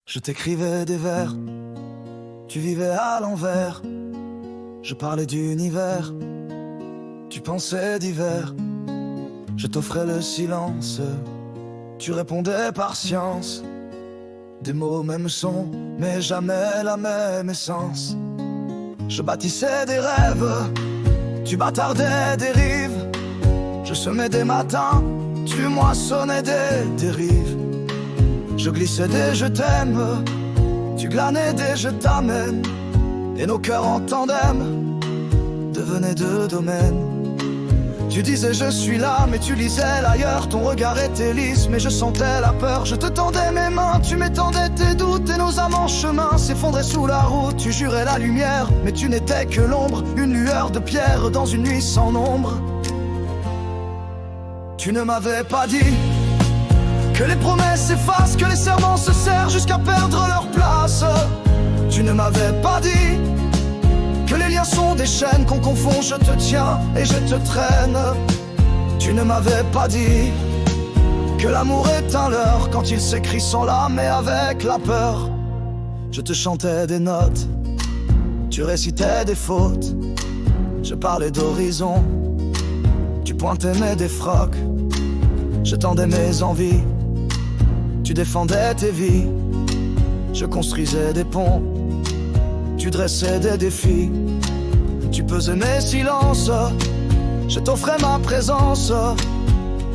Je t'écrivais des vers, tu vivais à l'envers. Je parlais d'univers, tu pensais d'hiver. Je t'offrais le silence, tu répondais par science. Des mots, même son, mais jamais la même essence. Je bâtissais des rêves, tu bâtardais des rives. Je semais des matins, tu moissonnais des dérives. Je glissais des je t'aime, tu glanais des je t'amène. Et nos cœurs en tandem devenaient deux domaines. Tu disais je suis là, mais tu lisais l'ailleurs. Ton regard était lisse, mais je sentais la peur. Je te tendais mes mains, tu m'étendais tes doutes. Et nos âmes en chemin s'effondraient sous la route. Tu jurais la lumière, mais tu n'étais que l'ombre. Une lueur de pierre dans une nuit sans nombre. Tu ne m'avais pas dit que les promesses s'effacent, que les serments se serrent jusqu'à perdre leur place. Tu ne m'avais pas dit que les liens sont des chaînes qu'on confond. Je te tiens et je te traîne. Tu ne m'avais pas dit que l'amour est un leurre quand il s'écrit sans l'âme et avec la peur. Je te chantais des notes, tu récitais des fautes. Je parlais d'horizon, tu pointais mes défroques. Je tendais mes envies, tu défendais tes vies. Je construisais des ponts, tu dressais des défis. Tu pesais mes silences, je t'offrais ma présence.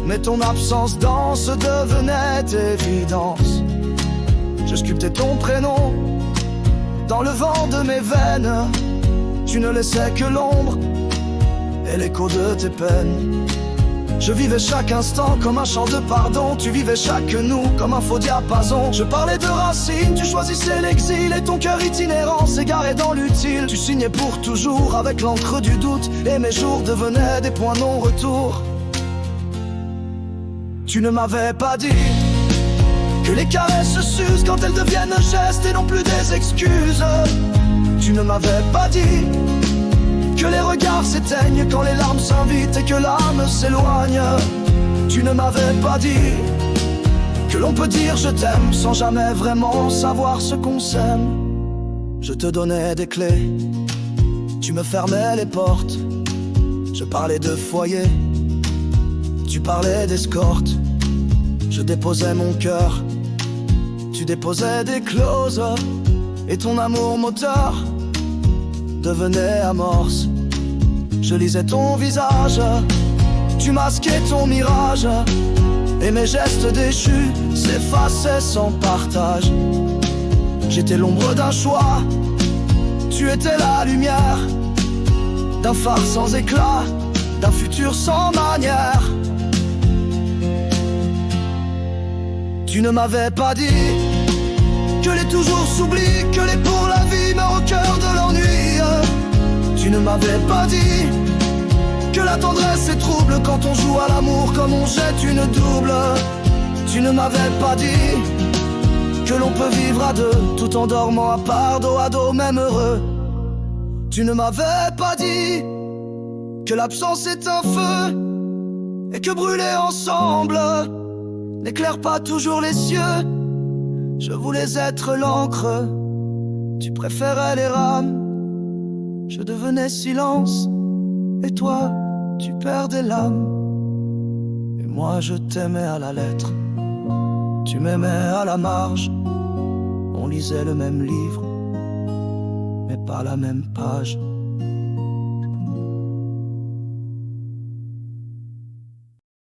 Mais ton absence dense devenait évidence. Je sculptais ton prénom dans le vent de mes veines. Tu ne laissais que l'ombre et l'écho de tes peines. Je vivais chaque instant comme un chant de pardon. Tu vivais chaque nous comme un faux diapason. Je parlais de racines, tu choisissais l'exil. Et ton cœur itinérant s'égarait dans l'utile. Tu signais pour toujours avec l'encre du doute. Et mes jours devenaient des points non-retour. Tu ne m'avais pas dit que les caresses se s'usent quand elles deviennent un geste et non plus des excuses. Tu ne m'avais pas dit que les regards s'éteignent quand les larmes s'invitent et que l'âme s'éloigne. Tu ne m'avais pas dit que l'on peut dire je t'aime sans jamais vraiment savoir ce qu'on s'aime. Je te donnais des clés, tu me fermais les portes. Je parlais de foyer, tu parlais d'escorte. Je déposais mon cœur, tu déposais des clauses. Et ton amour moteur devenait amorce. Je lisais ton visage, tu masquais ton mirage. Et mes gestes déchus s'effaçaient sans partage. J'étais l'ombre d'un choix, tu étais la lumière d'un phare sans éclat, d'un futur sans manière. Tu ne m'avais pas dit que les toujours s'oublient, que les pour la vie meurent au cœur de l'ennui. Tu ne m'avais pas dit que la tendresse est trouble quand on joue à l'amour comme on jette une double. Tu ne m'avais pas dit que l'on peut vivre à deux tout en dormant à part, dos à dos, même heureux. Tu ne m'avais pas dit que l'absence est un feu et que brûler ensemble n'éclaire pas toujours les cieux. Je voulais être l'encre, tu préférais les rames. Je devenais silence, et toi, tu perdais l'âme. Et moi, je t'aimais à la lettre, tu m'aimais à la marge. On lisait le même livre, mais pas la même page.